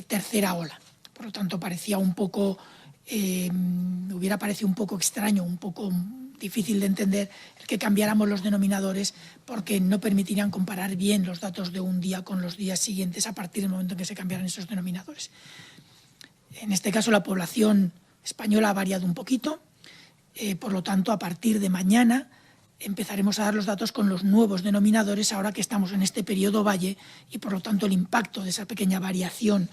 tercera ola. Por lo tanto, parecía un poco, hubiera parecido un poco extraño, un poco difícil de entender el que cambiáramos los denominadores, porque no permitirían comparar bien los datos de un día con los días siguientes a partir del momento en que se cambiaran esos denominadores. En este caso, la población española ha variado un poquito, por lo tanto, a partir de mañana empezaremos a dar los datos con los nuevos denominadores ahora que estamos en este periodo valle y, por lo tanto, el impacto de esa pequeña variación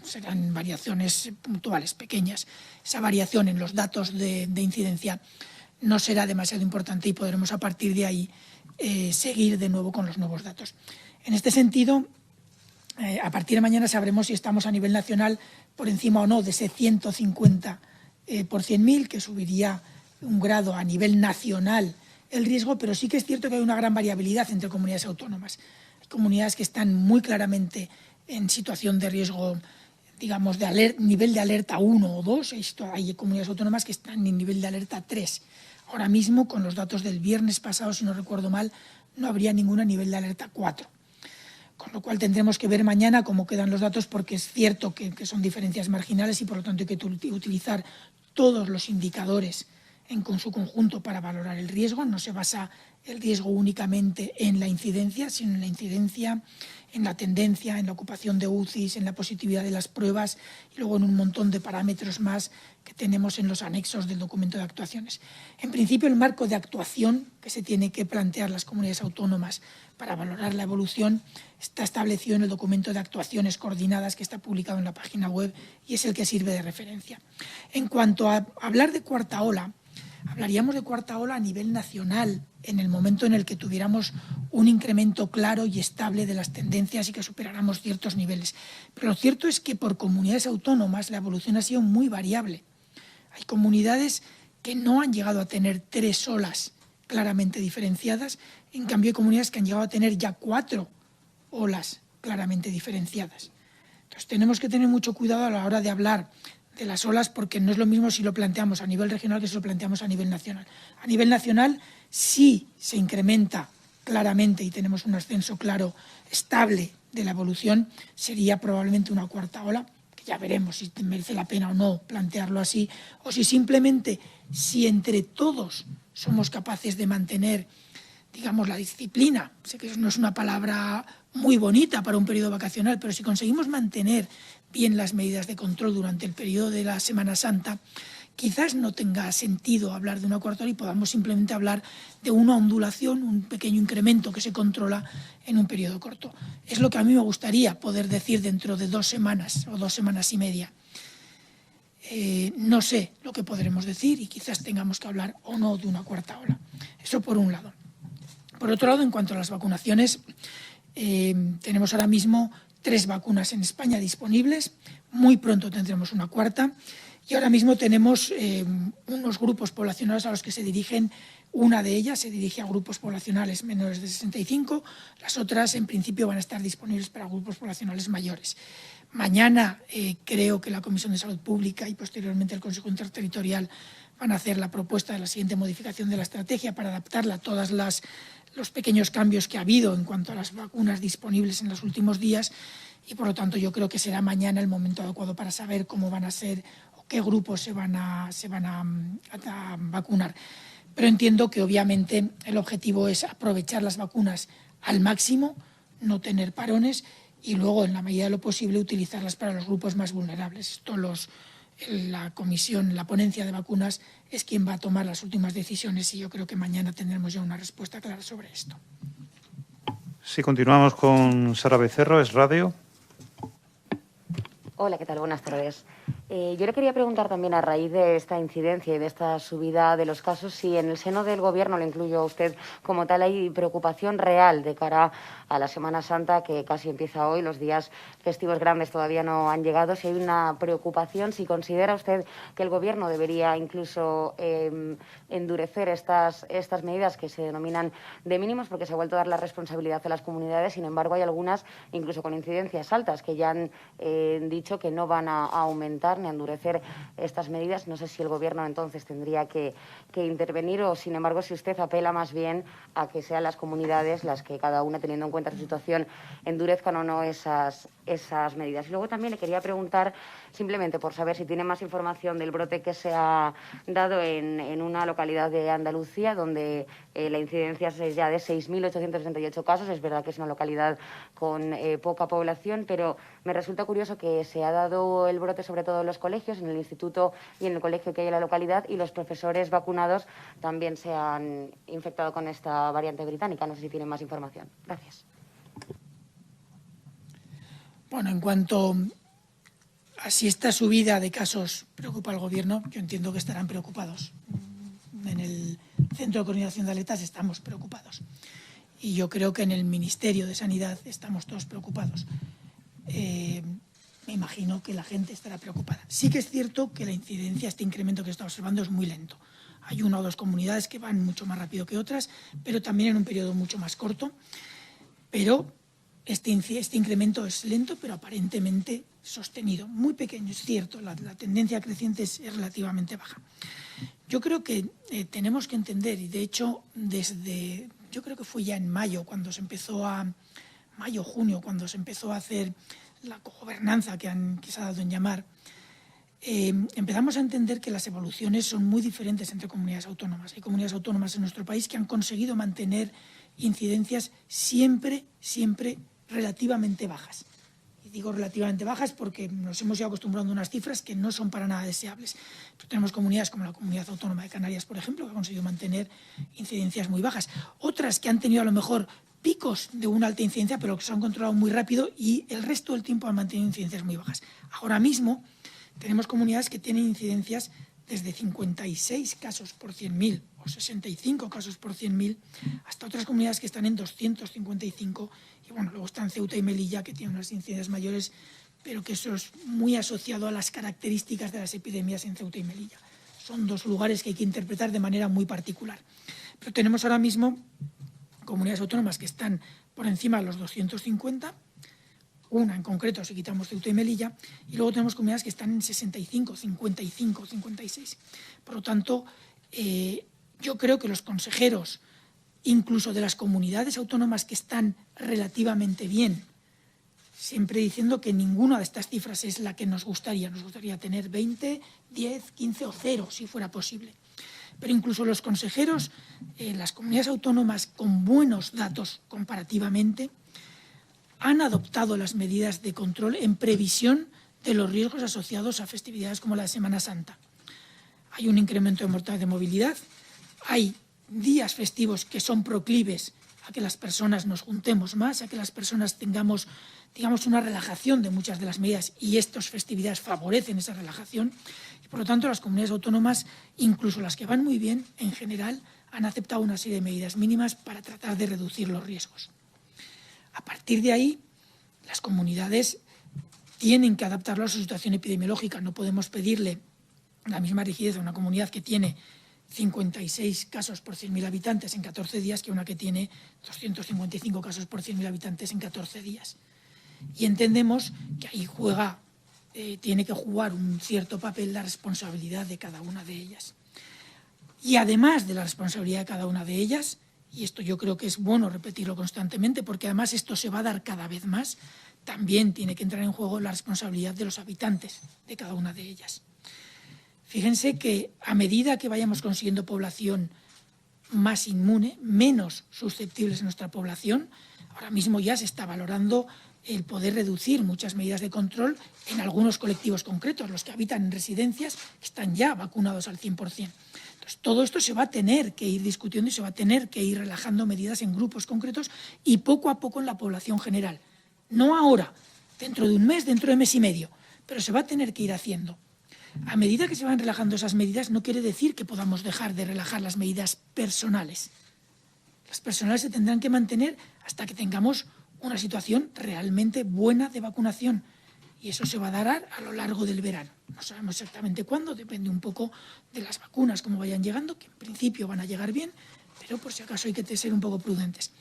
serán variaciones puntuales, pequeñas. Esa variación en los datos de incidencia no será demasiado importante y podremos a partir de ahí seguir de nuevo con los nuevos datos. En este sentido, a partir de mañana sabremos si estamos a nivel nacional por encima o no de ese 150 por 100.000, que subiría un grado a nivel nacional el riesgo, pero sí que es cierto que hay una gran variabilidad entre comunidades autónomas. Hay comunidades que están muy claramente en situación de riesgo, digamos, de nivel de alerta 1 o 2, hay comunidades autónomas que están en nivel de alerta 3. Ahora mismo, con los datos del viernes pasado, si no recuerdo mal, no habría ninguna nivel de alerta 4. Con lo cual tendremos que ver mañana cómo quedan los datos, porque es cierto que son diferencias marginales y por lo tanto hay que utilizar todos los indicadores en su conjunto para valorar el riesgo. No se basa el riesgo únicamente en la incidencia, sino en la incidencia, en la tendencia, en la ocupación de UCIs, en la positividad de las pruebas y luego en un montón de parámetros más que tenemos en los anexos del documento de actuaciones. En principio, el marco de actuación que se tiene que plantear las comunidades autónomas para valorar la evolución está establecido en el documento de actuaciones coordinadas que está publicado en la página web y es el que sirve de referencia. En cuanto a hablar de cuarta ola, hablaríamos de cuarta ola a nivel nacional en el momento en el que tuviéramos un incremento claro y estable de las tendencias y que superáramos ciertos niveles. Pero lo cierto es que por comunidades autónomas la evolución ha sido muy variable. Hay comunidades que no han llegado a tener 3 olas claramente diferenciadas, en cambio hay comunidades que han llegado a tener ya 4 olas claramente diferenciadas. Entonces tenemos que tener mucho cuidado a la hora de hablar de las olas, porque no es lo mismo si lo planteamos a nivel regional que si lo planteamos a nivel nacional. A nivel nacional sí se incrementa claramente y tenemos un ascenso claro, estable de la evolución, sería probablemente una cuarta ola, que ya veremos si merece la pena o no plantearlo así, o si simplemente, si entre todos somos capaces de mantener, digamos, la disciplina. Sé que eso no es una palabra muy bonita para un periodo vacacional, pero si conseguimos mantener bien las medidas de control durante el periodo de la Semana Santa, quizás no tenga sentido hablar de una cuarta ola y podamos simplemente hablar de una ondulación, un pequeño incremento que se controla en un periodo corto. Es lo que a mí me gustaría poder decir dentro de 2 semanas o 2 semanas y media. No sé lo que podremos decir y quizás tengamos que hablar o no de una cuarta ola. Eso por un lado. Por otro lado, en cuanto a las vacunaciones, tenemos ahora mismo 3 vacunas en España disponibles. Muy pronto tendremos una cuarta. Y ahora mismo tenemos unos grupos poblacionales a los que se dirigen. Una de ellas se dirige a grupos poblacionales menores de 65. Las otras, en principio, van a estar disponibles para grupos poblacionales mayores. Mañana creo que la Comisión de Salud Pública y posteriormente el Consejo Interterritorial van a hacer la propuesta de la siguiente modificación de la estrategia para adaptarla a todos los pequeños cambios que ha habido en cuanto a las vacunas disponibles en los últimos días y, por lo tanto, yo creo que será mañana el momento adecuado para saber cómo van a ser o qué grupos se van a vacunar. Pero entiendo que, obviamente, el objetivo es aprovechar las vacunas al máximo, no tener parones y luego, en la medida de lo posible, utilizarlas para los grupos más vulnerables. Esto la comisión, la ponencia de vacunas es quien va a tomar las últimas decisiones y yo creo que mañana tendremos ya una respuesta clara sobre esto. Sí, continuamos con Sara Becerro, Es Radio. Hola, ¿qué tal? Buenas tardes. Yo le quería preguntar también, a raíz de esta incidencia y de esta subida de los casos, si en el seno del Gobierno, lo incluyo a usted como tal, hay preocupación real de cara a la Semana Santa, que casi empieza hoy, los días festivos grandes todavía no han llegado, si hay una preocupación, si considera usted que el Gobierno debería incluso endurecer estas medidas que se denominan de mínimos, porque se ha vuelto a dar la responsabilidad a las comunidades. Sin embargo, hay algunas, incluso con incidencias altas, que ya han dicho que no van a aumentar relajar ni a endurecer estas medidas. No sé si el Gobierno entonces tendría que intervenir o, sin embargo, si usted apela más bien a que sean las comunidades las que, cada una teniendo en cuenta su situación, endurezcan o no esas medidas. Y luego también le quería preguntar, simplemente por saber si tiene más información del brote que se ha dado en una localidad de Andalucía, donde la incidencia es ya de 6.868 casos. Es verdad que es una localidad con poca población, pero me resulta curioso que se ha dado el brote sobre todo en los colegios, en el instituto y en el colegio que hay en la localidad, y los profesores vacunados también se han infectado con esta variante británica. No sé si tienen más información. Gracias. Bueno, en cuanto a si esta subida de casos preocupa al Gobierno, yo entiendo que estarán preocupados. En el Centro de Coordinación de Alertas estamos preocupados. Y yo creo que en el Ministerio de Sanidad estamos todos preocupados. Me imagino que la gente estará preocupada. Sí que es cierto que la incidencia, este incremento que se está observando, es muy lento. Hay una o dos comunidades que van mucho más rápido que otras, pero también en un periodo mucho más corto. Pero este incremento es lento, pero aparentemente sostenido. Muy pequeño, es cierto. La tendencia creciente es relativamente baja. Yo creo que tenemos que entender, y de hecho, yo creo que fue ya en mayo, cuando se empezó junio, cuando se empezó a hacer la cogobernanza que se ha dado en llamar, empezamos a entender que las evoluciones son muy diferentes entre comunidades autónomas. Hay comunidades autónomas en nuestro país que han conseguido mantener incidencias siempre relativamente bajas. Y digo relativamente bajas porque nos hemos ido acostumbrando a unas cifras que no son para nada deseables. Pero tenemos comunidades como la Comunidad Autónoma de Canarias, por ejemplo, que ha conseguido mantener incidencias muy bajas. Otras que han tenido a lo mejor picos de una alta incidencia, pero que se han controlado muy rápido, y el resto del tiempo han mantenido incidencias muy bajas. Ahora mismo tenemos comunidades que tienen incidencias desde 56 casos por 100.000 o 65 casos por 100.000 hasta otras comunidades que están en 255. Y bueno, luego están Ceuta y Melilla, que tienen unas incidencias mayores, pero que eso es muy asociado a las características de las epidemias en Ceuta y Melilla. Son dos lugares que hay que interpretar de manera muy particular. Pero tenemos ahora mismo comunidades autónomas que están por encima de los 250, una en concreto si quitamos Ceuta y Melilla, y luego tenemos comunidades que están en 65, 55, 56. Por lo tanto, yo creo que los consejeros, incluso de las comunidades autónomas que están relativamente bien, siempre diciendo que ninguna de estas cifras es la que nos gustaría tener 20, 10, 15 o 0, si fuera posible. Pero incluso los consejeros, las comunidades autónomas con buenos datos comparativamente, han adoptado las medidas de control en previsión de los riesgos asociados a festividades como la de Semana Santa. Hay un incremento de mortalidad de movilidad, hay días festivos que son proclives a que las personas nos juntemos más, a que las personas tengamos, digamos, una relajación de muchas de las medidas, y estas festividades favorecen esa relajación. Y por lo tanto, las comunidades autónomas, incluso las que van muy bien, en general, han aceptado una serie de medidas mínimas para tratar de reducir los riesgos. A partir de ahí, las comunidades tienen que adaptarlo a su situación epidemiológica. No podemos pedirle la misma rigidez a una comunidad que tiene 56 casos por 100.000 habitantes en 14 días que una que tiene 255 casos por 100.000 habitantes en 14 días. Y entendemos que ahí tiene que jugar un cierto papel la responsabilidad de cada una de ellas. Y además de la responsabilidad de cada una de ellas, y esto yo creo que es bueno repetirlo constantemente, porque además esto se va a dar cada vez más, también tiene que entrar en juego la responsabilidad de los habitantes de cada una de ellas. Fíjense que a medida que vayamos consiguiendo población más inmune, menos susceptibles en nuestra población, ahora mismo ya se está valorando el poder reducir muchas medidas de control en algunos colectivos concretos, los que habitan en residencias, que están ya vacunados al 100%. Entonces, todo esto se va a tener que ir discutiendo y se va a tener que ir relajando medidas en grupos concretos y poco a poco en la población general. No ahora, dentro de un mes, dentro de mes y medio, pero se va a tener que ir haciendo. A medida que se van relajando esas medidas, no quiere decir que podamos dejar de relajar las medidas personales. Las personales se tendrán que mantener hasta que tengamos una situación realmente buena de vacunación. Y eso se va a dar a lo largo del verano. No sabemos exactamente cuándo, depende un poco de las vacunas, cómo vayan llegando, que en principio van a llegar bien, pero por si acaso hay que ser un poco prudentes.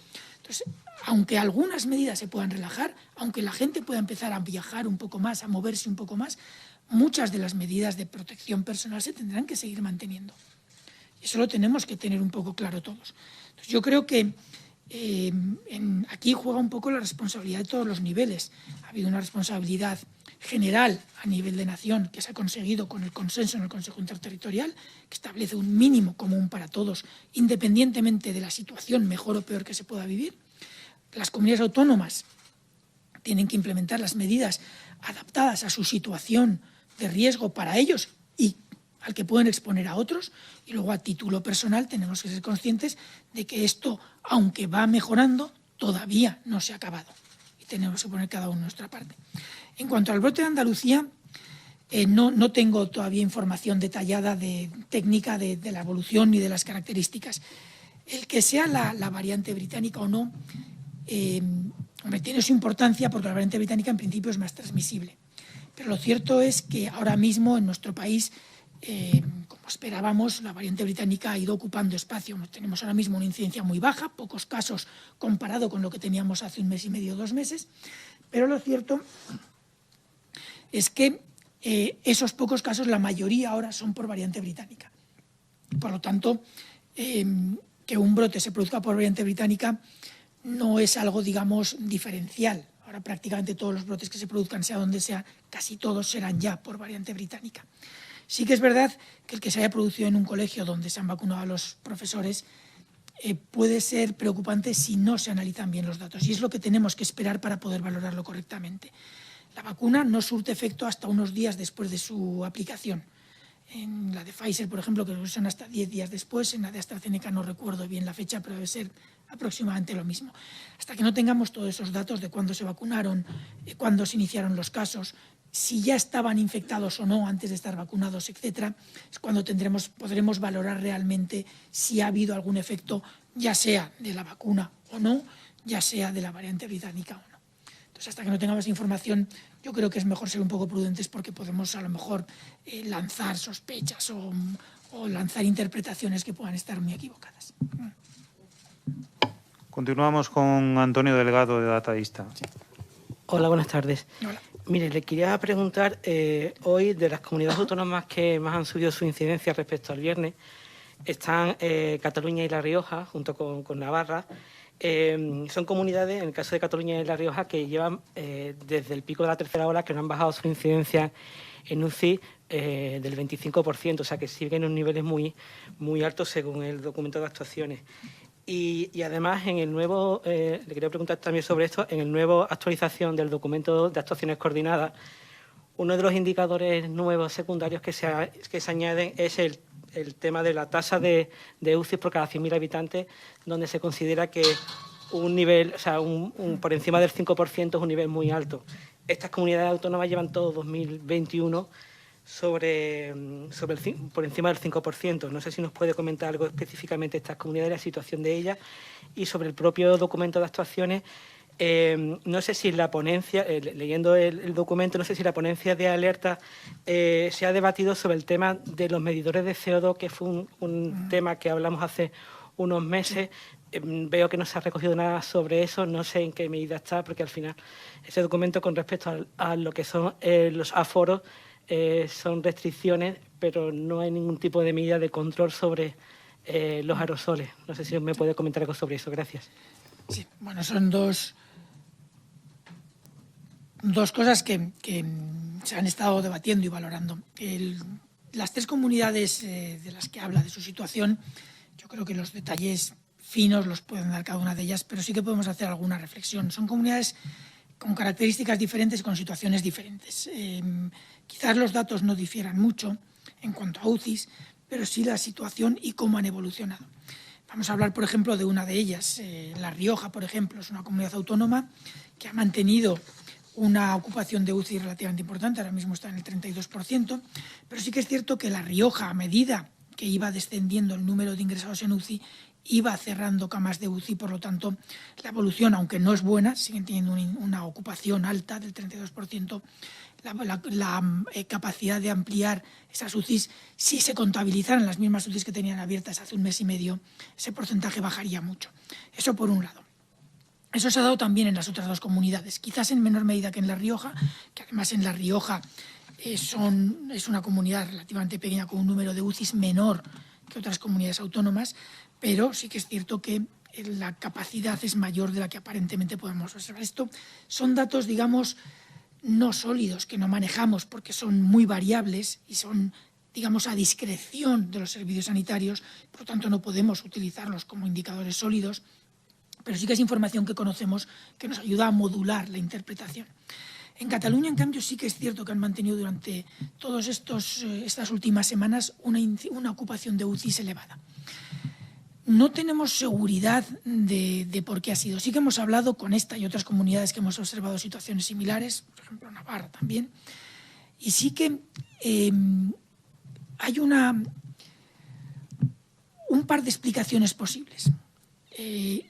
Entonces, aunque algunas medidas se puedan relajar, aunque la gente pueda empezar a viajar un poco más, a moverse un poco más, muchas de las medidas de protección personal se tendrán que seguir manteniendo. Eso lo tenemos que tener un poco claro todos. Entonces, yo creo que aquí juega un poco la responsabilidad de todos los niveles. Ha habido una responsabilidad general a nivel de nación que se ha conseguido con el consenso en el Consejo Interterritorial, que establece un mínimo común para todos, independientemente de la situación mejor o peor que se pueda vivir. Las comunidades autónomas tienen que implementar las medidas adaptadas a su situación de riesgo para ellos y al que pueden exponer a otros, y luego a título personal tenemos que ser conscientes de que esto, aunque va mejorando, todavía no se ha acabado y tenemos que poner cada uno nuestra parte. En cuanto al brote de Andalucía, no tengo todavía información detallada técnica de la evolución ni de las características. El que sea la variante británica o no, tiene su importancia porque la variante británica en principio es más transmisible. Pero lo cierto es que ahora mismo en nuestro país, como esperábamos, la variante británica ha ido ocupando espacio. Tenemos ahora mismo una incidencia muy baja, pocos casos comparado con lo que teníamos hace un mes y medio, 2 meses, pero lo cierto es que esos pocos casos, la mayoría ahora son por variante británica. Por lo tanto, que un brote se produzca por variante británica no es algo, digamos, diferencial. Ahora prácticamente todos los brotes que se produzcan, sea donde sea, casi todos serán ya por variante británica. Sí que es verdad que el que se haya producido en un colegio donde se han vacunado a los profesores puede ser preocupante si no se analizan bien los datos, y es lo que tenemos que esperar para poder valorarlo correctamente. La vacuna no surte efecto hasta unos días después de su aplicación. En la de Pfizer, por ejemplo, que son hasta 10 días después, en la de AstraZeneca no recuerdo bien la fecha, pero debe ser aproximadamente lo mismo. Hasta que no tengamos todos esos datos de cuándo se vacunaron, cuándo se iniciaron los casos, si ya estaban infectados o no antes de estar vacunados, etcétera, es cuando podremos valorar realmente si ha habido algún efecto, ya sea de la vacuna o no, ya sea de la variante británica o no. Entonces, hasta que no tengamos información, yo creo que es mejor ser un poco prudentes porque podemos a lo mejor lanzar sospechas o lanzar interpretaciones que puedan estar muy equivocadas. Continuamos con Antonio Delgado, de Datadista. Sí. Hola, buenas tardes. Hola. Mire, le quería preguntar, hoy de las comunidades autónomas que más han subido su incidencia respecto al viernes, están Cataluña y La Rioja, junto con Navarra. Son comunidades, en el caso de Cataluña y La Rioja, que llevan desde el pico de la tercera ola que no han bajado su incidencia en UCI del 25%, o sea que siguen en niveles muy, muy altos según el documento de actuaciones. Y además, en el nuevo, le quería preguntar también sobre esto, en el nuevo actualización del documento de actuaciones coordinadas, uno de los indicadores nuevos secundarios que se añaden es el tema de la tasa de UCI por cada 100.000 habitantes, donde se considera que un nivel, o sea, por encima del 5% es un nivel muy alto. Estas comunidades autónomas llevan todo 2021 por encima del 5%. No sé si nos puede comentar algo específicamente de estas comunidades, la situación de ellas, y sobre el propio documento de actuaciones. No sé si la ponencia, leyendo el documento, no sé si la ponencia de alerta se ha debatido sobre el tema de los medidores de CO2, que fue un tema que hablamos hace unos meses. Veo que no se ha recogido nada sobre eso, no sé en qué medida está, porque al final ese documento con respecto a lo que son los aforos son restricciones, pero no hay ningún tipo de medida de control sobre los aerosoles. No sé si me puede comentar algo sobre eso. Gracias. Sí, bueno, son dos cosas que se han estado debatiendo y valorando. Las 3 comunidades de las que habla de su situación, yo creo que los detalles finos los pueden dar cada una de ellas, pero sí que podemos hacer alguna reflexión. Son comunidades con características diferentes y con situaciones diferentes. Quizás los datos no difieran mucho en cuanto a UCIs, pero sí la situación y cómo han evolucionado. Vamos a hablar, por ejemplo, de una de ellas. La Rioja, por ejemplo, es una comunidad autónoma que ha mantenido una ocupación de UCI relativamente importante, ahora mismo está en el 32%, pero sí que es cierto que La Rioja, a medida que iba descendiendo el número de ingresados en UCI, iba cerrando camas de UCI, por lo tanto, la evolución, aunque no es buena, siguen teniendo una ocupación alta del 32%, la capacidad de ampliar esas UCIs, si se contabilizaran las mismas UCIs que tenían abiertas hace un mes y medio, ese porcentaje bajaría mucho. Eso por un lado. Eso se ha dado también en las otras dos comunidades, quizás en menor medida que en La Rioja, que además en La Rioja es una comunidad relativamente pequeña con un número de UCIs menor que otras comunidades autónomas, pero sí que es cierto que la capacidad es mayor de la que aparentemente podemos observar. Esto son datos, digamos, no sólidos, que no manejamos porque son muy variables y son, digamos, a discreción de los servicios sanitarios, por lo tanto no podemos utilizarlos como indicadores sólidos, pero sí que es información que conocemos que nos ayuda a modular la interpretación. En Cataluña, en cambio, sí que es cierto que han mantenido durante todas estas últimas semanas una ocupación de UCIs elevada. No tenemos seguridad de por qué ha sido. Sí que hemos hablado con esta y otras comunidades que hemos observado situaciones similares, por ejemplo Navarra también, y sí que hay un par de explicaciones posibles.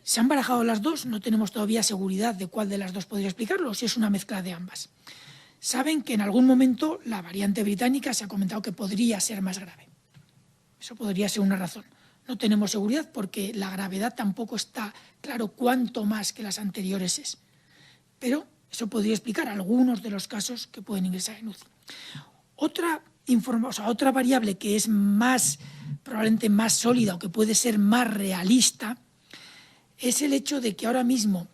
Se han barajado las dos, no tenemos todavía seguridad de cuál de las dos podría explicarlo, o si es una mezcla de ambas. Saben que en algún momento la variante británica se ha comentado que podría ser más grave. Eso podría ser una razón. No tenemos seguridad porque la gravedad tampoco está claro cuánto más que las anteriores es. Pero eso podría explicar algunos de los casos que pueden ingresar en UCI. Otra variable que es probablemente más sólida o que puede ser más realista es el hecho de que ahora mismo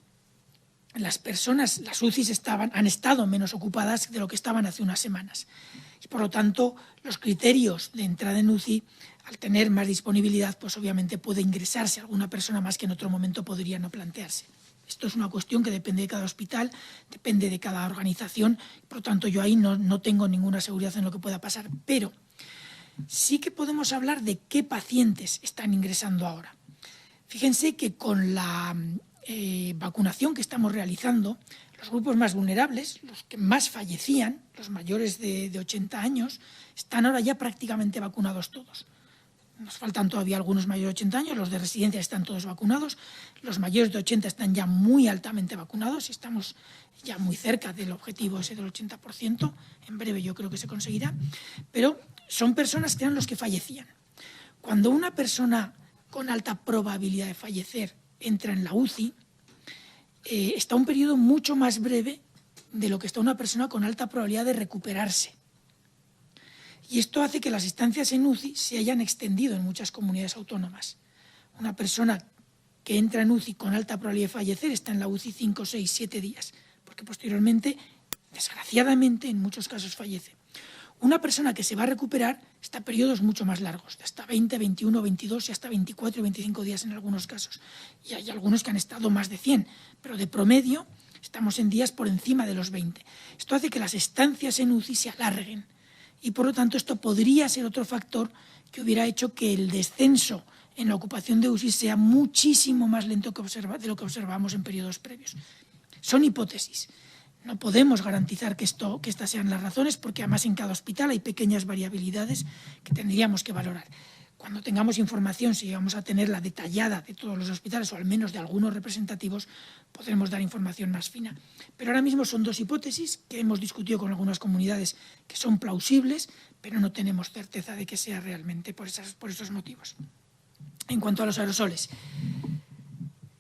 las UCIs han estado menos ocupadas de lo que estaban hace unas semanas. Y por lo tanto, los criterios de entrada en UCI, al tener más disponibilidad, pues obviamente puede ingresarse alguna persona más que en otro momento podría no plantearse. Esto es una cuestión que depende de cada hospital, depende de cada organización, por lo tanto yo ahí no tengo ninguna seguridad en lo que pueda pasar. Pero sí que podemos hablar de qué pacientes están ingresando ahora. Fíjense que con la vacunación que estamos realizando, los grupos más vulnerables, los que más fallecían, los mayores de 80 años, están ahora ya prácticamente vacunados todos. Nos faltan todavía algunos mayores de 80 años, los de residencia están todos vacunados, los mayores de 80 están ya muy altamente vacunados y estamos ya muy cerca del objetivo ese del 80%, en breve yo creo que se conseguirá, pero son personas que eran los que fallecían. Cuando una persona con alta probabilidad de fallecer entra en la UCI, está un periodo mucho más breve de lo que está una persona con alta probabilidad de recuperarse. Y esto hace que las estancias en UCI se hayan extendido en muchas comunidades autónomas. Una persona que entra en UCI con alta probabilidad de fallecer está en la UCI 5, 6, 7 días, porque posteriormente, desgraciadamente, en muchos casos fallece. Una persona que se va a recuperar está a periodos mucho más largos, de hasta 20, 21, 22 y hasta 24 y 25 días en algunos casos. Y hay algunos que han estado más de 100, pero de promedio estamos en días por encima de los 20. Esto hace que las estancias en UCI se alarguen y, por lo tanto, esto podría ser otro factor que hubiera hecho que el descenso en la ocupación de UCI sea muchísimo más lento de lo que observamos en periodos previos. Son hipótesis. No podemos garantizar que estas sean las razones porque además en cada hospital hay pequeñas variabilidades que tendríamos que valorar. Cuando tengamos información, si vamos a tenerla detallada de todos los hospitales o al menos de algunos representativos, podremos dar información más fina. Pero ahora mismo son dos hipótesis que hemos discutido con algunas comunidades que son plausibles, pero no tenemos certeza de que sea realmente por esos motivos. En cuanto a los aerosoles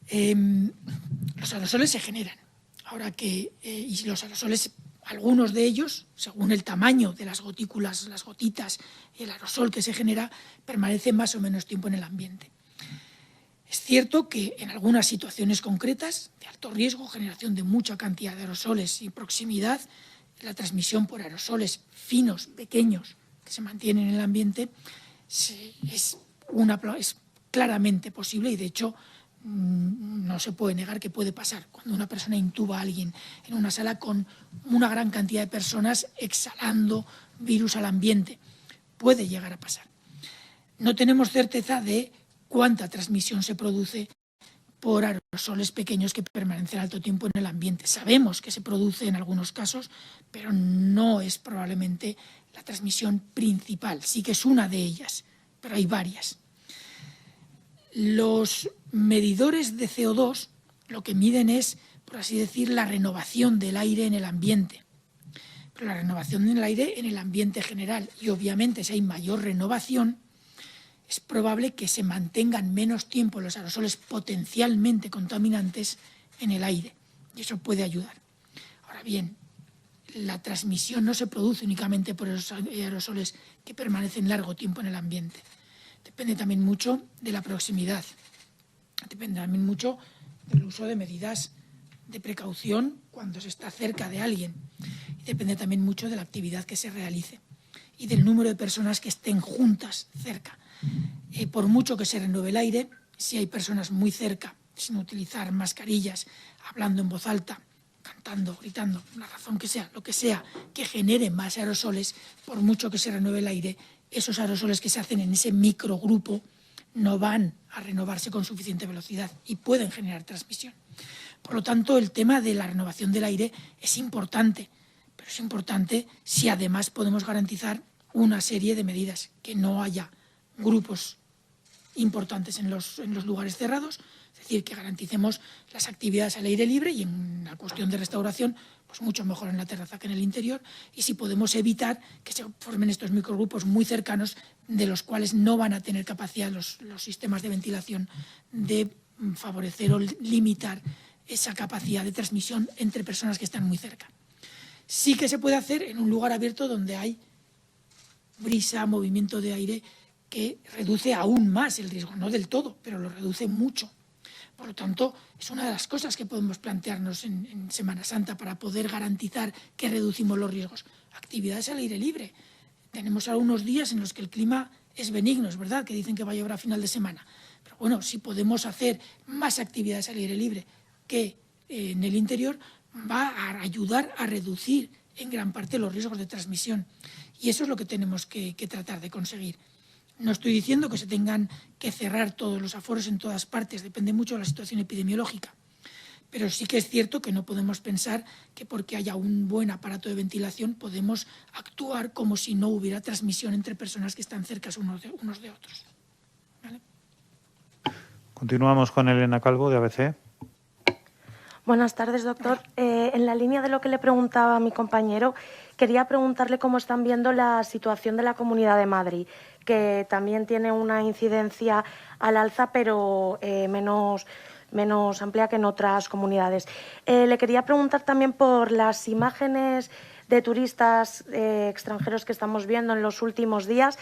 se generan. Ahora que y los aerosoles, algunos de ellos, según el tamaño de las gotículas, las gotitas y el aerosol que se genera, permanece más o menos tiempo en el ambiente. Es cierto que en algunas situaciones concretas de alto riesgo, generación de mucha cantidad de aerosoles y proximidad, la transmisión por aerosoles finos, pequeños, que se mantienen en el ambiente, es claramente posible y de hecho no se puede negar que puede pasar. Cuando una persona intuba a alguien en una sala con una gran cantidad de personas exhalando virus al ambiente, puede llegar a pasar. No tenemos certeza de cuánta transmisión se produce por aerosoles pequeños que permanecen alto tiempo en el ambiente. Sabemos que se produce en algunos casos, pero no es probablemente la transmisión principal. Sí que es una de ellas, pero hay varias. Los medidores de CO2 lo que miden es, por así decir, la renovación del aire en el ambiente. Pero la renovación del aire en el ambiente general. Y obviamente si hay mayor renovación, es probable que se mantengan menos tiempo los aerosoles potencialmente contaminantes en el aire y eso puede ayudar. Ahora bien, la transmisión no se produce únicamente por esos aerosoles que permanecen largo tiempo en el ambiente. Depende también mucho de la proximidad. Depende también mucho del uso de medidas de precaución cuando se está cerca de alguien. Y depende también mucho de la actividad que se realice y del número de personas que estén juntas cerca. Por mucho que se renueve el aire, si hay personas muy cerca, sin utilizar mascarillas, hablando en voz alta, cantando, gritando, la razón que sea, lo que sea, que genere más aerosoles, por mucho que se renueve el aire, esos aerosoles que se hacen en ese microgrupo no van a renovarse con suficiente velocidad y pueden generar transmisión. Por lo tanto, el tema de la renovación del aire es importante, pero es importante si además podemos garantizar una serie de medidas, que no haya grupos importantes en los lugares cerrados, es decir, que garanticemos las actividades al aire libre y en la cuestión de restauración, pues mucho mejor en la terraza que en el interior, y si podemos evitar que se formen estos microgrupos muy cercanos de los cuales no van a tener capacidad los sistemas de ventilación de favorecer o limitar esa capacidad de transmisión entre personas que están muy cerca. Sí que se puede hacer en un lugar abierto donde hay brisa, movimiento de aire, que reduce aún más el riesgo, no del todo, pero lo reduce mucho. Por lo tanto, es una de las cosas que podemos plantearnos en Semana Santa para poder garantizar que reducimos los riesgos. Actividades al aire libre. Tenemos algunos días en los que el clima es benigno, es verdad, que dicen que va a llover a final de semana. Pero bueno, si podemos hacer más actividades al aire libre que en el interior, va a ayudar a reducir en gran parte los riesgos de transmisión. Y eso es lo que tenemos que tratar de conseguir. No estoy diciendo que se tengan que cerrar todos los aforos en todas partes, depende mucho de la situación epidemiológica. Pero sí que es cierto que no podemos pensar que porque haya un buen aparato de ventilación podemos actuar como si no hubiera transmisión entre personas que están cerca unos de otros. ¿Vale? Continuamos con Elena Calvo, de ABC. Buenas tardes, doctor. En la línea de lo que le preguntaba a mi compañero, quería preguntarle cómo están viendo la situación de la Comunidad de Madrid, que también tiene una incidencia al alza, pero menos amplia que en otras comunidades. Le quería preguntar también por las imágenes de turistas extranjeros que estamos viendo en los últimos días.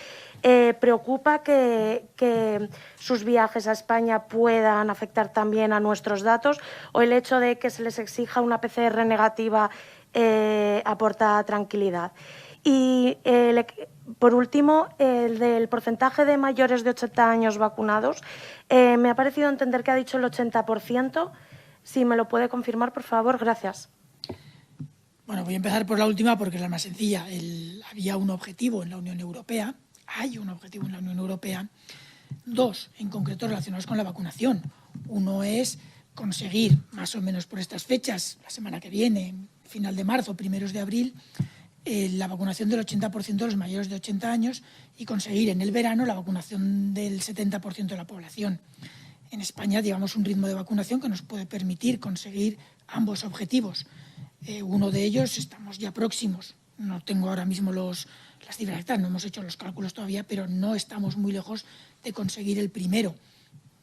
¿Preocupa que sus viajes a España puedan afectar también a nuestros datos, o el hecho de que se les exija una PCR negativa aporta tranquilidad? Y por último, el del porcentaje de mayores de 80 años vacunados, me ha parecido entender que ha dicho el 80%. Si me lo puede confirmar, por favor, gracias. Bueno, voy a empezar por la última porque es la más sencilla. Había un objetivo en la Unión Europea, hay un objetivo en la Unión Europea, dos en concreto relacionados con la vacunación. Uno es conseguir, más o menos por estas fechas, la semana que viene, final de marzo, primeros de abril, la vacunación del 80% de los mayores de 80 años y conseguir en el verano la vacunación del 70% de la población. En España llevamos un ritmo de vacunación que nos puede permitir conseguir ambos objetivos. Uno de ellos estamos ya próximos. No tengo ahora mismo las cifras exactas, no hemos hecho los cálculos todavía, pero no estamos muy lejos de conseguir el primero.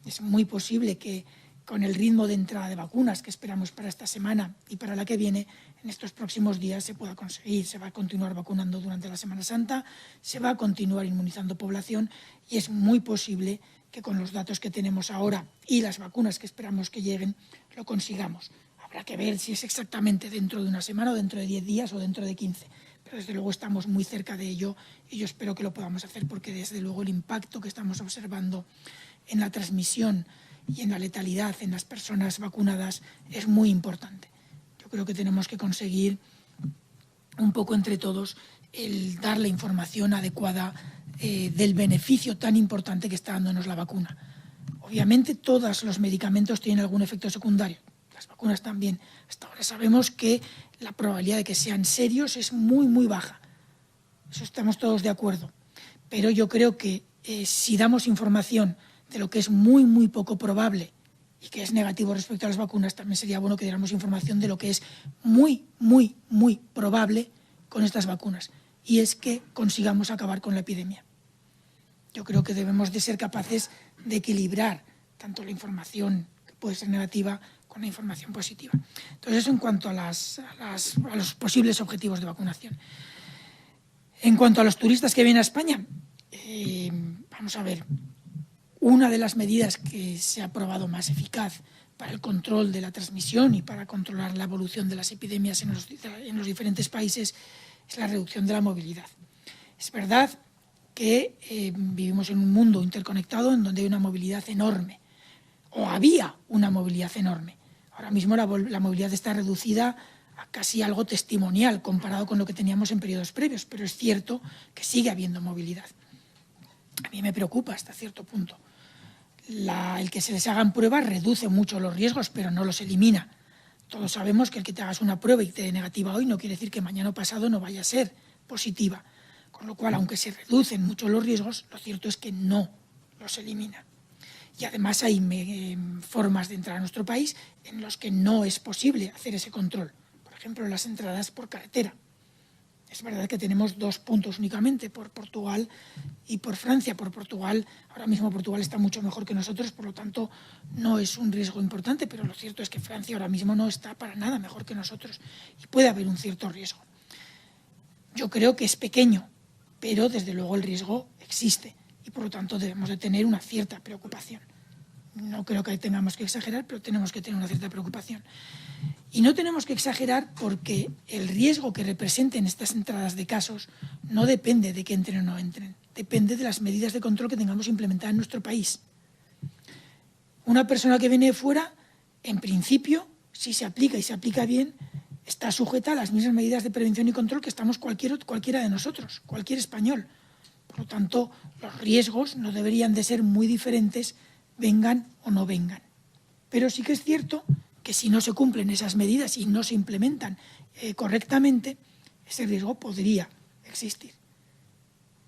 Es muy posible que con el ritmo de entrada de vacunas que esperamos para esta semana y para la que viene, en estos próximos días se pueda conseguir. Se va a continuar vacunando durante la Semana Santa, se va a continuar inmunizando población y es muy posible que con los datos que tenemos ahora y las vacunas que esperamos que lleguen, lo consigamos. Habrá que ver si es exactamente dentro de una semana o dentro de 10 días o dentro de 15. Pero desde luego estamos muy cerca de ello y yo espero que lo podamos hacer porque desde luego el impacto que estamos observando en la transmisión y en la letalidad en las personas vacunadas es muy importante. Yo creo que tenemos que conseguir un poco entre todos el dar la información adecuada del beneficio tan importante que está dándonos la vacuna. Obviamente todos los medicamentos tienen algún efecto secundario, las vacunas también. Hasta ahora sabemos que la probabilidad de que sean serios es muy, muy baja. Eso estamos todos de acuerdo. Pero yo creo que si damos información de lo que es muy, muy poco probable y que es negativo respecto a las vacunas, también sería bueno que diéramos información de lo que es muy, muy, muy probable con estas vacunas, y es que consigamos acabar con la epidemia. Yo creo que debemos de ser capaces de equilibrar tanto la información que puede ser negativa con la información positiva. Entonces, eso en cuanto a los posibles objetivos de vacunación. En cuanto a los turistas que vienen a España, vamos a ver, una de las medidas que se ha probado más eficaz para el control de la transmisión y para controlar la evolución de las epidemias en los diferentes países es la reducción de la movilidad. Es verdad que vivimos en un mundo interconectado en donde hay una movilidad enorme, o había una movilidad enorme. Ahora mismo la movilidad está reducida a casi algo testimonial comparado con lo que teníamos en periodos previos, pero es cierto que sigue habiendo movilidad. A mí me preocupa hasta cierto punto. El que se les hagan pruebas reduce mucho los riesgos, pero no los elimina. Todos sabemos que el que te hagas una prueba y te dé negativa hoy no quiere decir que mañana o pasado no vaya a ser positiva. Con lo cual, aunque se reducen mucho los riesgos, lo cierto es que no los elimina. Y además hay formas de entrar a nuestro país en los que no es posible hacer ese control. Por ejemplo, las entradas por carretera. Es verdad que tenemos 2 puntos únicamente, por Portugal y por Francia. Por Portugal, ahora mismo Portugal está mucho mejor que nosotros, por lo tanto no es un riesgo importante, pero lo cierto es que Francia ahora mismo no está para nada mejor que nosotros y puede haber un cierto riesgo. Yo creo que es pequeño, pero desde luego el riesgo existe y por lo tanto debemos de tener una cierta preocupación. No creo que tengamos que exagerar, pero tenemos que tener una cierta preocupación. Y no tenemos que exagerar porque el riesgo que representen estas entradas de casos no depende de que entren o no entren, depende de las medidas de control que tengamos implementadas en nuestro país. Una persona que viene de fuera, en principio, si se aplica y se aplica bien, está sujeta a las mismas medidas de prevención y control que estamos cualquiera de nosotros, cualquier español. Por lo tanto, los riesgos no deberían de ser muy diferentes, vengan o no vengan. Pero sí que es cierto que si no se cumplen esas medidas y no se implementan correctamente, ese riesgo podría existir.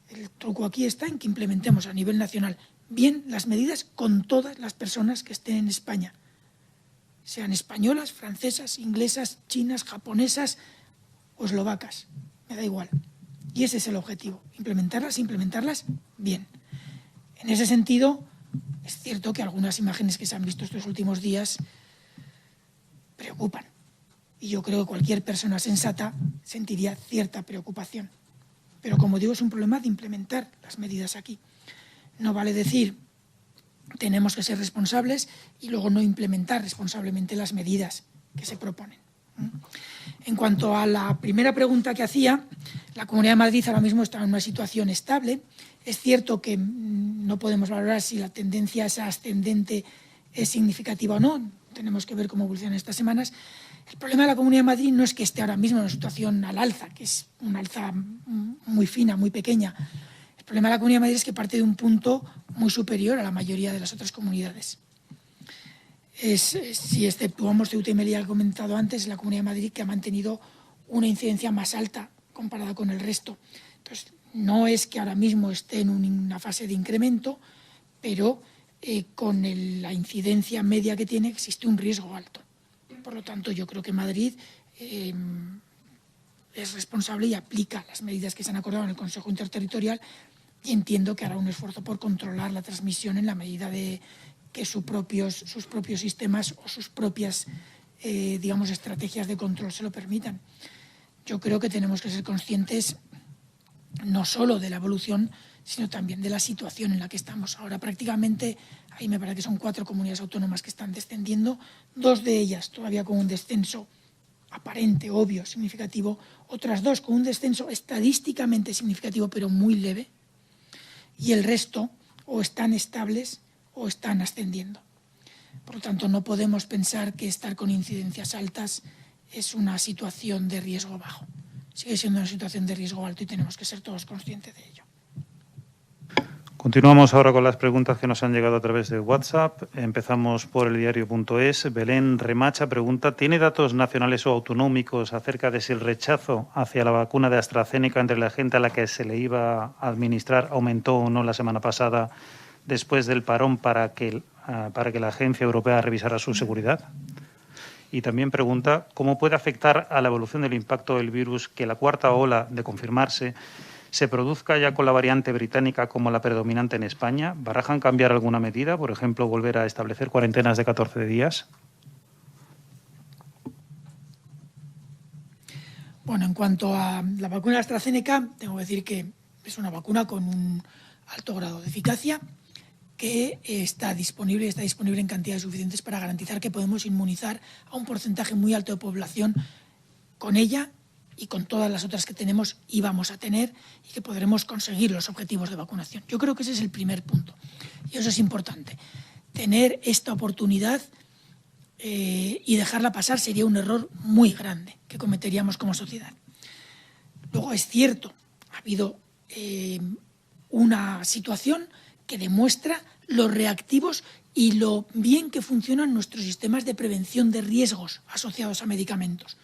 El truco aquí está en que implementemos a nivel nacional bien las medidas con todas las personas que estén en España, sean españolas, francesas, inglesas, chinas, japonesas o eslovacas, me da igual. Y ese es el objetivo, implementarlas bien. En ese sentido, es cierto que algunas imágenes que se han visto estos últimos días preocupan. Y yo creo que cualquier persona sensata sentiría cierta preocupación. Pero como digo, es un problema de implementar las medidas aquí. No vale decir tenemos que ser responsables y luego no implementar responsablemente las medidas que se proponen. En cuanto a la primera pregunta que hacía, la Comunidad de Madrid ahora mismo está en una situación estable. Es cierto que no podemos valorar si la tendencia esa ascendente es significativa o no. Tenemos que ver cómo evolucionan estas semanas. El problema de la Comunidad de Madrid no es que esté ahora mismo en una situación al alza, que es una alza muy fina, muy pequeña. El problema de la Comunidad de Madrid es que parte de un punto muy superior a la mayoría de las otras comunidades. Si exceptuamos Ceuta y Melilla, que he comentado antes, la Comunidad de Madrid que ha mantenido una incidencia más alta comparada con el resto. Entonces, no es que ahora mismo esté en una fase de incremento, pero con la incidencia media que tiene existe un riesgo alto. Por lo tanto, yo creo que Madrid es responsable y aplica las medidas que se han acordado en el Consejo Interterritorial y entiendo que hará un esfuerzo por controlar la transmisión en la medida de que sus propios sistemas o sus propias estrategias de control se lo permitan. Yo creo que tenemos que ser conscientes no solo de la evolución, sino también de la situación en la que estamos. Ahora prácticamente, ahí me parece que son 4 comunidades autónomas que están descendiendo, 2 de ellas todavía con un descenso aparente, obvio, significativo, otras 2 con un descenso estadísticamente significativo pero muy leve, y el resto o están estables o están ascendiendo. Por lo tanto, no podemos pensar que estar con incidencias altas es una situación de riesgo bajo. Sigue siendo una situación de riesgo alto y tenemos que ser todos conscientes de ello. Continuamos ahora con las preguntas que nos han llegado a través de WhatsApp. Empezamos por el diario.es. Belén Remacha pregunta, ¿tiene datos nacionales o autonómicos acerca de si el rechazo hacia la vacuna de AstraZeneca entre la gente a la que se le iba a administrar aumentó o no la semana pasada después del parón para que la Agencia Europea revisara su seguridad? Y también pregunta, ¿cómo puede afectar a la evolución del impacto del virus que la 4ª ola, de confirmarse, se produzca ya con la variante británica como la predominante en España? ¿Barajan cambiar alguna medida, por ejemplo, volver a establecer cuarentenas de 14 días? Bueno, en cuanto a la vacuna de AstraZeneca, tengo que decir que es una vacuna con un alto grado de eficacia que está disponible en cantidades suficientes para garantizar que podemos inmunizar a un porcentaje muy alto de población con ella y con todas las otras que tenemos y vamos a tener, y que podremos conseguir los objetivos de vacunación. Yo creo que ese es el primer punto y eso es importante. Tener esta oportunidad y dejarla pasar sería un error muy grande que cometeríamos como sociedad. Luego es cierto, ha habido una situación que demuestra lo reactivos y lo bien que funcionan nuestros sistemas de prevención de riesgos asociados a medicamentos.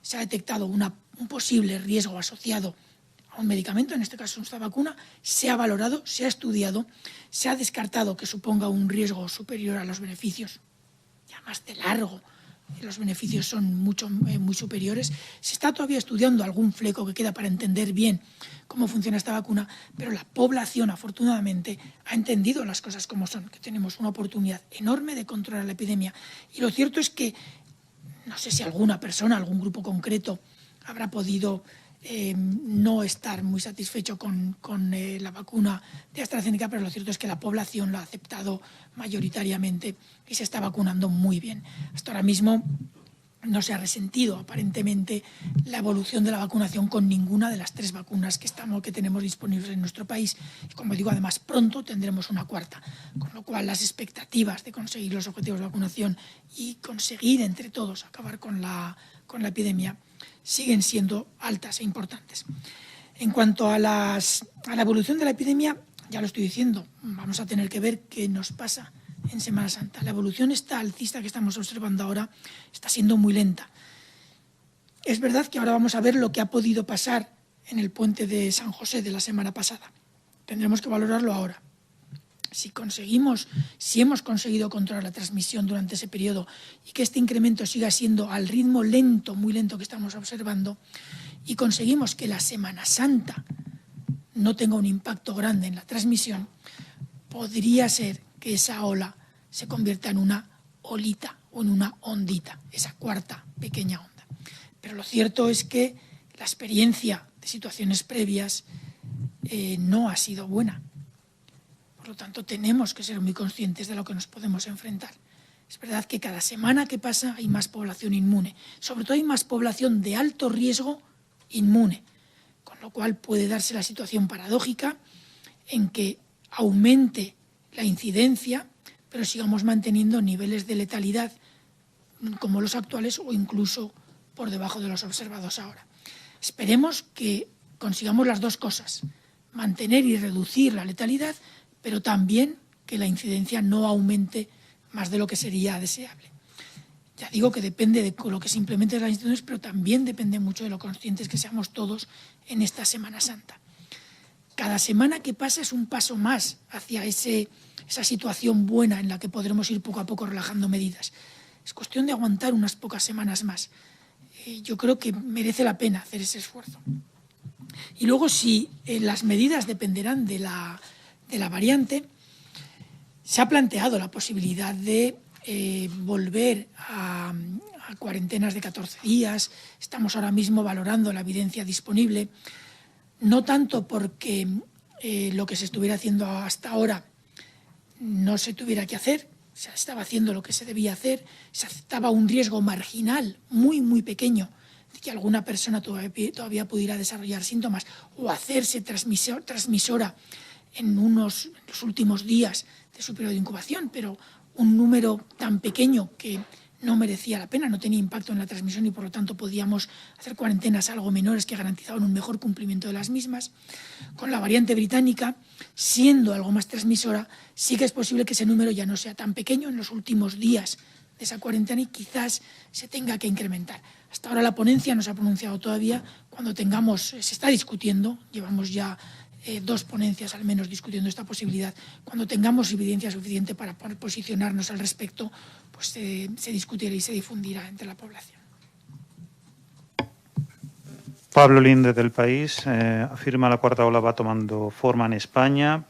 Se ha detectado un posible riesgo asociado a un medicamento, en este caso esta vacuna, se ha valorado, se ha estudiado, se ha descartado que suponga un riesgo superior a los beneficios, y además de largo, los beneficios son muy superiores. Se está todavía estudiando algún fleco que queda para entender bien cómo funciona esta vacuna, pero la población, afortunadamente, ha entendido las cosas como son, que tenemos una oportunidad enorme de controlar la epidemia. Y lo cierto es que, no sé si alguna persona, algún grupo concreto, habrá podido no estar muy satisfecho con la vacuna de AstraZeneca, pero lo cierto es que la población la ha aceptado mayoritariamente y se está vacunando muy bien. Hasta ahora mismo no se ha resentido aparentemente la evolución de la vacunación con ninguna de las 3 vacunas que tenemos disponibles en nuestro país. Y como digo, además pronto tendremos una 4ª, con lo cual las expectativas de conseguir los objetivos de vacunación y conseguir entre todos acabar con la epidemia siguen siendo altas e importantes. En cuanto a la evolución de la epidemia, ya lo estoy diciendo, vamos a tener que ver qué nos pasa en Semana Santa. La evolución esta alcista que estamos observando ahora está siendo muy lenta. Es verdad que ahora vamos a ver lo que ha podido pasar en el puente de San José de la semana pasada. Tendremos que valorarlo ahora. Si hemos conseguido controlar la transmisión durante ese periodo y que este incremento siga siendo al ritmo lento, muy lento que estamos observando, y conseguimos que la Semana Santa no tenga un impacto grande en la transmisión, podría ser que esa ola se convierta en una olita o en una ondita, esa 4ª pequeña onda. Pero lo cierto es que la experiencia de situaciones previas no ha sido buena. Por lo tanto, tenemos que ser muy conscientes de lo que nos podemos enfrentar. Es verdad que cada semana que pasa hay más población inmune. Sobre todo hay más población de alto riesgo inmune. Con lo cual puede darse la situación paradójica en que aumente la incidencia, pero sigamos manteniendo niveles de letalidad como los actuales o incluso por debajo de los observados ahora. Esperemos que consigamos las 2 cosas, mantener y reducir la letalidad, pero también que la incidencia no aumente más de lo que sería deseable. Ya digo que depende de lo que se implemente en las instituciones, pero también depende mucho de lo conscientes que seamos todos en esta Semana Santa. Cada semana que pasa es un paso más hacia esa situación buena en la que podremos ir poco a poco relajando medidas. Es cuestión de aguantar unas pocas semanas más. Yo creo que merece la pena hacer ese esfuerzo. Y luego, si las medidas dependerán de la variante, se ha planteado la posibilidad de volver a cuarentenas de 14 días. Estamos ahora mismo valorando la evidencia disponible, no tanto porque lo que se estuviera haciendo hasta ahora no se tuviera que hacer, se estaba haciendo lo que se debía hacer, se aceptaba un riesgo marginal muy, muy pequeño de que alguna persona todavía pudiera desarrollar síntomas o hacerse transmisora en los últimos días de su periodo de incubación, pero un número tan pequeño que no merecía la pena, no tenía impacto en la transmisión y por lo tanto podíamos hacer cuarentenas algo menores que garantizaban un mejor cumplimiento de las mismas. Con la variante británica, siendo algo más transmisora, sí que es posible que ese número ya no sea tan pequeño en los últimos días de esa cuarentena y quizás se tenga que incrementar. Hasta ahora la ponencia no se ha pronunciado todavía. Cuando se está discutiendo, llevamos ya 2 ponencias al menos discutiendo esta posibilidad. Cuando tengamos evidencia suficiente para posicionarnos al respecto, pues se discutirá y se difundirá entre la población. Pablo Linde del País afirma la cuarta ola va tomando forma en España.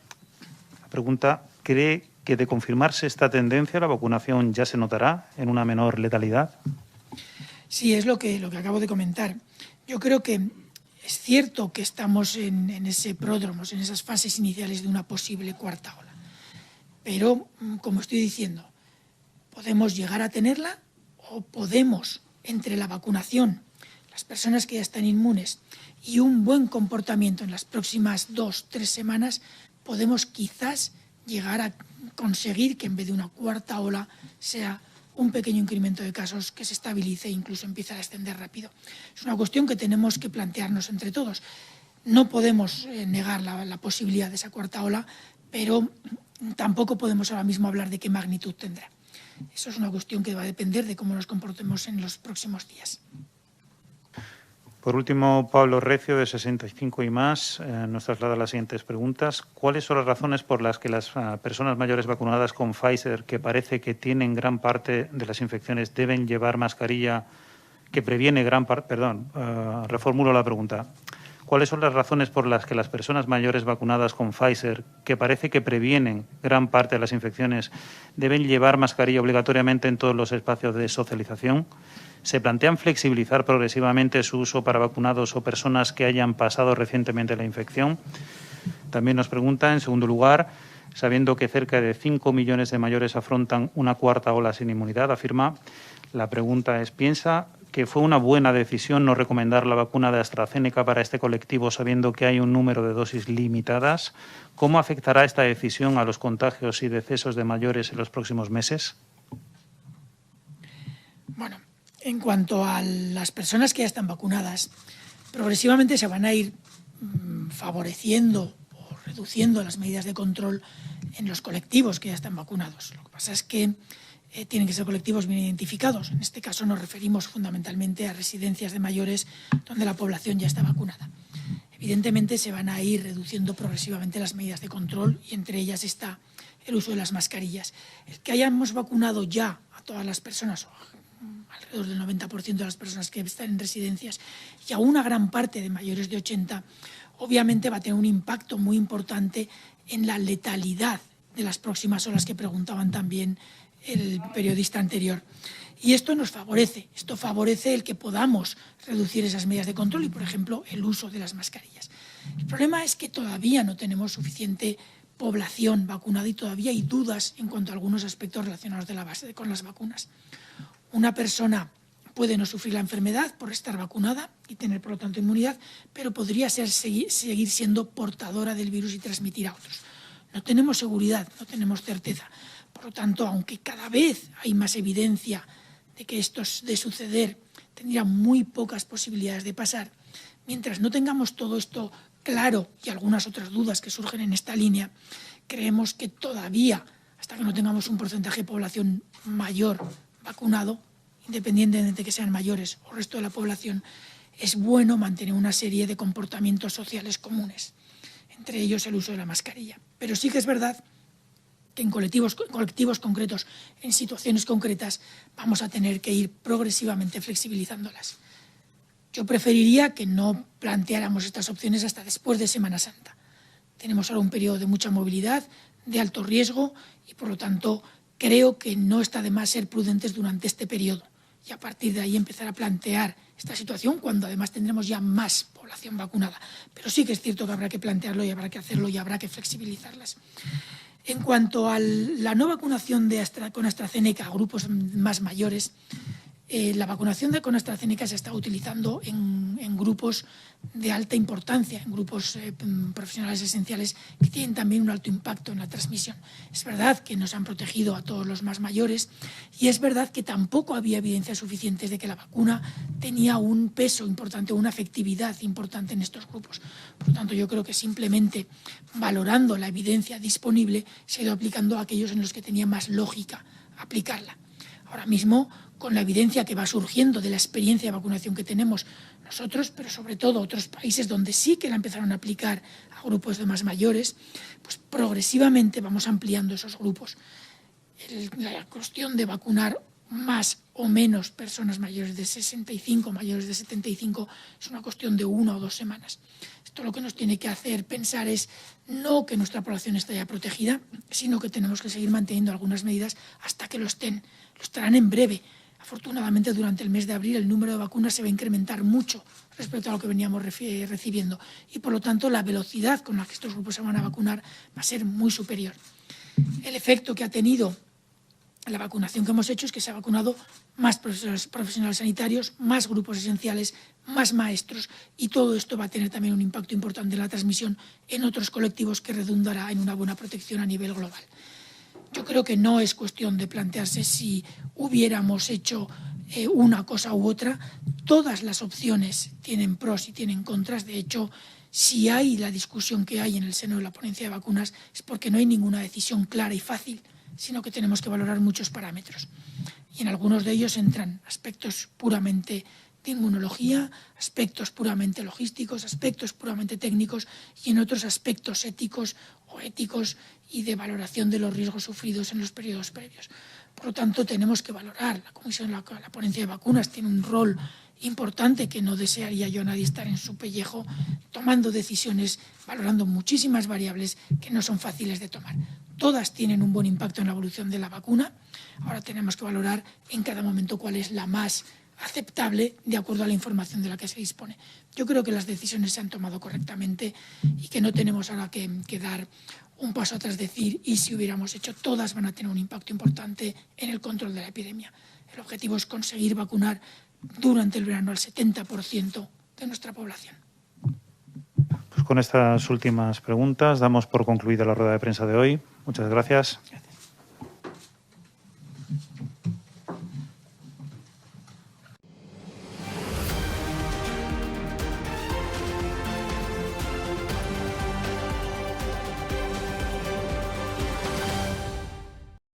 La pregunta, ¿cree que de confirmarse esta tendencia la vacunación ya se notará en una menor letalidad? Sí, es lo que acabo de comentar. Yo creo que es cierto que estamos en ese pródromo, en esas fases iniciales de una posible cuarta ola. Pero, como estoy diciendo, podemos llegar a tenerla o podemos, entre la vacunación, las personas que ya están inmunes y un buen comportamiento en las próximas 2-3 semanas, podemos quizás llegar a conseguir que en vez de una cuarta ola sea un pequeño incremento de casos que se estabilice e incluso empiece a descender rápido. Es una cuestión que tenemos que plantearnos entre todos. No podemos negar la posibilidad de esa cuarta ola, pero tampoco podemos ahora mismo hablar de qué magnitud tendrá. Eso es una cuestión que va a depender de cómo nos comportemos en los próximos días. Por último, Pablo Recio, de 65 y más, nos traslada las siguientes preguntas. ¿Cuáles son las razones por las que las personas mayores vacunadas con Pfizer, que parece que tienen gran parte de las infecciones, deben llevar mascarilla que previene gran parte? Reformulo la pregunta. ¿Cuáles son las razones por las que las personas mayores vacunadas con Pfizer, que parece que previenen gran parte de las infecciones, deben llevar mascarilla obligatoriamente en todos los espacios de socialización? ¿Se plantean flexibilizar progresivamente su uso para vacunados o personas que hayan pasado recientemente la infección? También nos pregunta, en segundo lugar, sabiendo que cerca de 5 millones de mayores afrontan una cuarta ola sin inmunidad, afirma, la pregunta es, ¿piensa que fue una buena decisión no recomendar la vacuna de AstraZeneca para este colectivo sabiendo que hay un número de dosis limitadas? ¿Cómo afectará esta decisión a los contagios y decesos de mayores en los próximos meses? Bueno, en cuanto a las personas que ya están vacunadas, progresivamente se van a ir favoreciendo o reduciendo las medidas de control en los colectivos que ya están vacunados. Lo que pasa es que tienen que ser colectivos bien identificados. En este caso nos referimos fundamentalmente a residencias de mayores donde la población ya está vacunada. Evidentemente se van a ir reduciendo progresivamente las medidas de control y entre ellas está el uso de las mascarillas. El que hayamos vacunado ya a todas las personas, alrededor del 90% de las personas que están en residencias y a una gran parte de mayores de 80, obviamente va a tener un impacto muy importante en la letalidad de las próximas olas que preguntaban también el periodista anterior. Y esto nos favorece, el que podamos reducir esas medidas de control y, por ejemplo, el uso de las mascarillas. El problema es que todavía no tenemos suficiente población vacunada y todavía hay dudas en cuanto a algunos aspectos relacionados con las vacunas. Una persona puede no sufrir la enfermedad por estar vacunada y tener, por lo tanto, inmunidad, pero podría seguir siendo portadora del virus y transmitir a otros. No tenemos seguridad, no tenemos certeza. Por lo tanto, aunque cada vez hay más evidencia de que esto de suceder tendría muy pocas posibilidades de pasar, mientras no tengamos todo esto claro y algunas otras dudas que surgen en esta línea, creemos que todavía, hasta que no tengamos un porcentaje de población mayor vacunado, independientemente de que sean mayores o resto de la población, es bueno mantener una serie de comportamientos sociales comunes, entre ellos el uso de la mascarilla. Pero sí que es verdad que en colectivos concretos, en situaciones concretas, vamos a tener que ir progresivamente flexibilizándolas. Yo preferiría que no planteáramos estas opciones hasta después de Semana Santa. Tenemos ahora un periodo de mucha movilidad, de alto riesgo y, por lo tanto, creo que no está de más ser prudentes durante este periodo y a partir de ahí empezar a plantear esta situación cuando además tendremos ya más población vacunada. Pero sí que es cierto que habrá que plantearlo y habrá que hacerlo y habrá que flexibilizarlas. En cuanto a la no vacunación con AstraZeneca a grupos más mayores, la vacunación con AstraZeneca se está utilizando en grupos de alta importancia, en grupos profesionales esenciales que tienen también un alto impacto en la transmisión. Es verdad que nos han protegido a todos los más mayores y es verdad que tampoco había evidencias suficientes de que la vacuna tenía un peso importante o una efectividad importante en estos grupos. Por lo tanto, yo creo que simplemente valorando la evidencia disponible se ha ido aplicando a aquellos en los que tenía más lógica aplicarla. Ahora mismo, con la evidencia que va surgiendo de la experiencia de vacunación que tenemos nosotros, pero sobre todo otros países donde sí que la empezaron a aplicar a grupos de más mayores, pues progresivamente vamos ampliando esos grupos. La cuestión de vacunar más o menos personas mayores de 65, mayores de 75, es una cuestión de 1 o 2 semanas. Esto lo que nos tiene que hacer pensar es no que nuestra población esté ya protegida, sino que tenemos que seguir manteniendo algunas medidas hasta que lo estén. Lo estarán en breve. Afortunadamente, durante el mes de abril el número de vacunas se va a incrementar mucho respecto a lo que veníamos recibiendo y, por lo tanto, la velocidad con la que estos grupos se van a vacunar va a ser muy superior. El efecto que ha tenido la vacunación que hemos hecho es que se ha vacunado más profesionales sanitarios, más grupos esenciales, más maestros, y todo esto va a tener también un impacto importante en la transmisión en otros colectivos que redundará en una buena protección a nivel global. Yo creo que no es cuestión de plantearse si hubiéramos hecho una cosa u otra. Todas las opciones tienen pros y tienen contras. De hecho, si hay la discusión que hay en el seno de la ponencia de vacunas es porque no hay ninguna decisión clara y fácil, sino que tenemos que valorar muchos parámetros. Y en algunos de ellos entran aspectos puramente de inmunología, aspectos puramente logísticos, aspectos puramente técnicos y en otros aspectos éticos o éticos y de valoración de los riesgos sufridos en los periodos previos. Por lo tanto, tenemos que valorar. La ponencia de vacunas tiene un rol importante que no desearía yo a nadie estar en su pellejo tomando decisiones, valorando muchísimas variables que no son fáciles de tomar. Todas tienen un buen impacto en la evolución de la vacuna. Ahora tenemos que valorar en cada momento cuál es la más aceptable de acuerdo a la información de la que se dispone. Yo creo que las decisiones se han tomado correctamente y que no tenemos ahora que dar un paso atrás, decir, y si hubiéramos hecho, todas van a tener un impacto importante en el control de la epidemia. El objetivo es conseguir vacunar durante el verano al 70% de nuestra población. Pues con estas últimas preguntas damos por concluida la rueda de prensa de hoy. Muchas gracias.